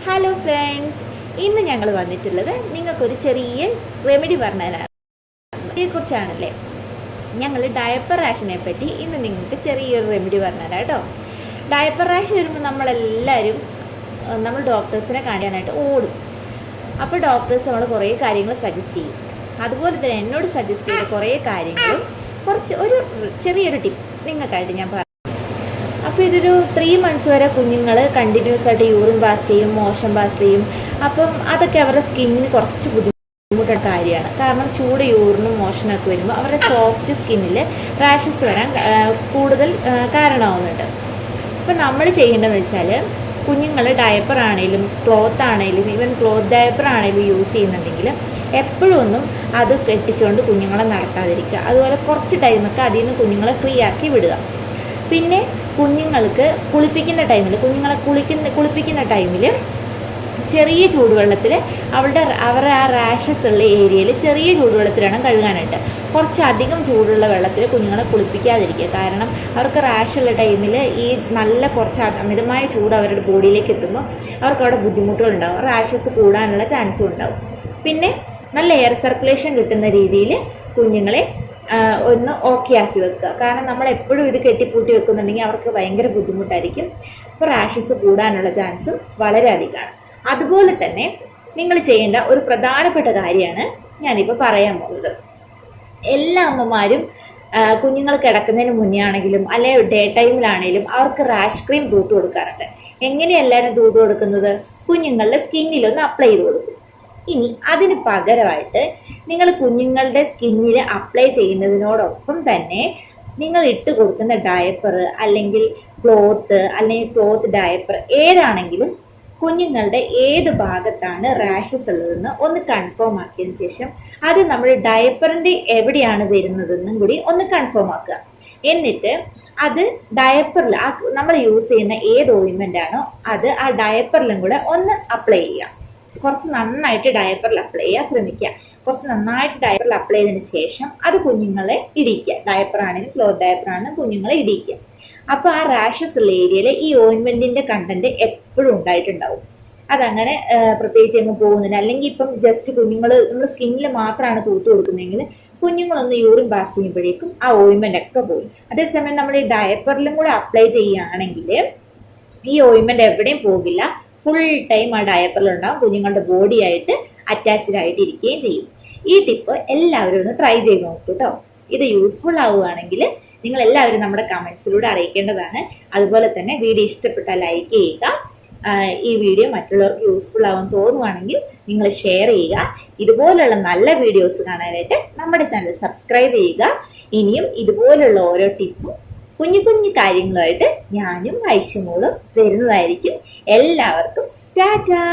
Hello friends, ഇന്ന് ഞങ്ങൾ വന്നിട്ടുള്ളത് നിങ്ങൾക്കൊരു ചെറിയ റെമഡി പറഞ്ഞുതരാം. ഇതിനെക്കുറിച്ചാണല്ലേ. ഞങ്ങൾ ഡയപ്പർ റാഷിനെ പറ്റി ഇന്ന് നിങ്ങൾക്ക് ചെറിയൊരു റെമഡി പറഞ്ഞുതരാം കേട്ടോ. ഡയപ്പർ റാഷ് വരുമ്പോൾ നമ്മൾ ഡോക്ടേഴ്സിനെ കാണിക്കാനായിട്ട് ഓടും. അപ്പോൾ ഡോക്ടേഴ്സ് നമ്മൾ കുറേ കാര്യങ്ങൾ സജസ്റ്റ് ചെയ്യും. അതുപോലെ തന്നെ എന്നോട് സജസ്റ്റ് ചെയ്ത കുറേ കാര്യങ്ങളും ഒരു ചെറിയൊരു ടിപ്പ് നിങ്ങൾക്കായിട്ട് ഞാൻ പറയാം. അപ്പോൾ ഇതൊരു 3 months വരെ കുഞ്ഞുങ്ങൾ കണ്ടിന്യൂസ് ആയിട്ട് യൂറിൻ പാസ് ചെയ്യും, മോഷൻ പാസ് ചെയ്യും. അപ്പം അതൊക്കെ അവരുടെ സ്കിന്നിന് കുറച്ച് ബുദ്ധിമുട്ടുള്ള കാര്യമാണ്. കാരണം ചൂട് യൂറിനും മോഷനൊക്കെ വരുമ്പോൾ അവരുടെ സോഫ്റ്റ് സ്കിന്നിൽ റാഷസ് വരാൻ കൂടുതൽ കാരണമാകുന്നുണ്ട്. അപ്പം നമ്മൾ ചെയ്യേണ്ടതെന്ന് വെച്ചാൽ, കുഞ്ഞുങ്ങൾ ഡയപ്പർ ആണെങ്കിലും ക്ലോത്ത് ആണെങ്കിലും ഈവൻ ക്ലോത്ത് ഡയപ്പർ ആണെങ്കിലും യൂസ് ചെയ്യുന്നുണ്ടെങ്കിൽ എപ്പോഴും ഒന്നും അത് കെട്ടിച്ചുകൊണ്ട് കുഞ്ഞുങ്ങളെ നടത്താതിരിക്കുക. അതുപോലെ കുറച്ച് ടൈമൊക്കെ അതിൽ നിന്ന് കുഞ്ഞുങ്ങളെ ഫ്രീ ആക്കി വിടുക. പിന്നെ കുഞ്ഞുങ്ങൾക്ക് കുളിപ്പിക്കുന്ന ടൈമിൽ ചെറിയ ചൂടുവെള്ളത്തിൽ അവരുടെ ആ റാഷസ് ഉള്ള ഏരിയയിൽ ചെറിയ ചൂടുവെള്ളത്തിൽ വേണം കഴുകാനായിട്ട്. കുറച്ചധികം ചൂടുള്ള വെള്ളത്തിൽ കുഞ്ഞുങ്ങളെ കുളിപ്പിക്കാതിരിക്കുക. കാരണം അവർക്ക് റാഷുള്ള ടൈമിൽ ഈ കുറച്ച് അമിതമായ ചൂട് അവരുടെ ബോഡിയിലേക്ക് എത്തുമ്പോൾ അവർക്ക് അവിടെ ബുദ്ധിമുട്ടുകളുണ്ടാവും, റാഷസ് കൂടാനുള്ള ചാൻസും ഉണ്ടാവും. പിന്നെ നല്ല എയർ സർക്കുലേഷൻ കിട്ടുന്ന രീതിയിൽ കുഞ്ഞുങ്ങളെ ഒന്ന് ഓക്കെ ആക്കി വെക്കുക. കാരണം നമ്മൾ എപ്പോഴും ഇത് കെട്ടിപ്പൂട്ടി വെക്കുന്നുണ്ടെങ്കിൽ അവർക്ക് ഭയങ്കര ബുദ്ധിമുട്ടായിരിക്കും. അപ്പോൾ റാഷസ് കൂടാനുള്ള ചാൻസും വളരെ അധികമാണ്. അതുപോലെ തന്നെ നിങ്ങൾ ചെയ്യേണ്ട ഒരു പ്രധാനപ്പെട്ട കാര്യമാണ് ഞാനിപ്പോൾ പറയാൻ പോകുന്നത്. എല്ലാ അമ്മമാരും കുഞ്ഞുങ്ങൾ കിടക്കുന്നതിന് മുന്നേ ആണെങ്കിലും അല്ലെങ്കിൽ ഡേ ടൈമിലാണെങ്കിലും അവർക്ക് റാഷ് ക്രീം തൂത്ത് കൊടുക്കാറുണ്ട്. എങ്ങനെയാണ് എല്ലാവരും തൂത്ത് കൊടുക്കുന്നത്? കുഞ്ഞുങ്ങളുടെ സ്കിന്നിലൊന്ന് അപ്ലൈ ചെയ്ത് കൊടുക്കും. ഇനി അതിന് പകരമായിട്ട് നിങ്ങൾ കുഞ്ഞുങ്ങളുടെ സ്കിന്നിൽ അപ്ലൈ ചെയ്യുന്നതിനോടൊപ്പം തന്നെ നിങ്ങൾ ഇട്ട് കൊടുക്കുന്ന ഡയപ്പർ അല്ലെങ്കിൽ ക്ലോത്ത് ഡയപ്പർ ഏതാണെങ്കിലും കുഞ്ഞുങ്ങളുടെ ഏത് ഭാഗത്താണ് റാഷസ് ഉള്ളതെന്ന് ഒന്ന് കൺഫേം ആക്കിയതിന് ശേഷം അത് നമ്മൾ ഡയപ്പറിൻ്റെ എവിടെയാണ് വരുന്നതെന്നും കൂടി ഒന്ന് കൺഫേം ആക്കുക. എന്നിട്ട് അത് ഡയപ്പറിൽ നമ്മൾ യൂസ് ചെയ്യുന്ന ഏത് ഓയിൻമെൻ്റ് ആണോ അത് ആ ഡയപ്പറിലും കൂടെ ഒന്ന് അപ്ലൈ ചെയ്യുക. കുറച്ച് നന്നായിട്ട് ഡയപ്പറിൽ അപ്ലൈ ചെയ്യാൻ ശ്രമിക്കുക. കുറച്ച് നന്നായിട്ട് ഡയപ്പറിൽ അപ്ലൈ ചെയ്തതിന് ശേഷം അത് കുഞ്ഞുങ്ങളെ ഇടിക്കുക. ഡയപ്പർ ആണെങ്കിലും ക്ലോത്ത് ഡയപ്പർ ആണെങ്കിലും കുഞ്ഞുങ്ങളെ ഇടിക്കുക. അപ്പോൾ ആ റാഷസ് ഉള്ള ഏരിയയിൽ ഈ ഓയിൻമെൻറ്റിൻ്റെ കണ്ടന്റ് എപ്പോഴും ഉണ്ടായിട്ടുണ്ടാവും. അതങ്ങനെ പ്രത്യേകിച്ച് എങ്ങും പോകുന്നില്ല. അല്ലെങ്കിൽ ഇപ്പം ജസ്റ്റ് നമ്മൾ സ്കിന്നിൽ മാത്രമാണ് തൂത്ത് കൊടുക്കുന്നതെങ്കിൽ കുഞ്ഞുങ്ങളൊന്ന് യൂറിൻ പാസ് ചെയ്യുമ്പോഴേക്കും ആ ഓയിൻമെൻ്റ് ഒക്കെ പോയി. അതേസമയം നമ്മൾ ഈ ഡയപ്പറിലും കൂടെ അപ്ലൈ ചെയ്യുകയാണെങ്കിൽ ഈ ഓയിൻമെൻ്റ് എവിടെയും പോകില്ല. ഫുൾ ടൈം ആ ഡയപ്പറിലുണ്ടാവും, കുഞ്ഞുങ്ങളുടെ ബോഡി ആയിട്ട് അറ്റാച്ച്ഡ് ആയിട്ട് ഇരിക്കുകയും ചെയ്യും. ഈ ടിപ്പ് എല്ലാവരും ഒന്ന് ട്രൈ ചെയ്ത് നോക്കൂ കേട്ടോ. ഇത് യൂസ്ഫുൾ ആവുകയാണെങ്കിൽ നിങ്ങൾ എല്ലാവരും നമ്മുടെ കമൻസിലൂടെ അറിയിക്കേണ്ടതാണ്. അതുപോലെ തന്നെ വീഡിയോ ഇഷ്ടപ്പെട്ടാൽ ലൈക്ക് ചെയ്യുക. ഈ വീഡിയോ മറ്റുള്ളവർക്ക് യൂസ്ഫുൾ ആവാൻ തോന്നുവാണെങ്കിൽ നിങ്ങൾ ഷെയർ ചെയ്യുക. ഇതുപോലുള്ള നല്ല വീഡിയോസ് കാണാനായിട്ട് നമ്മുടെ ചാനൽ സബ്സ്ക്രൈബ് ചെയ്യുക. ഇനിയും ഇതുപോലുള്ള ഓരോ ടിപ്പും കുഞ്ഞു കാര്യങ്ങളുമായിട്ട് ഞാനും ഐഷുമോളും വരുന്നതായിരിക്കും. എല്ലാവർക്കും ടാറ്റാ.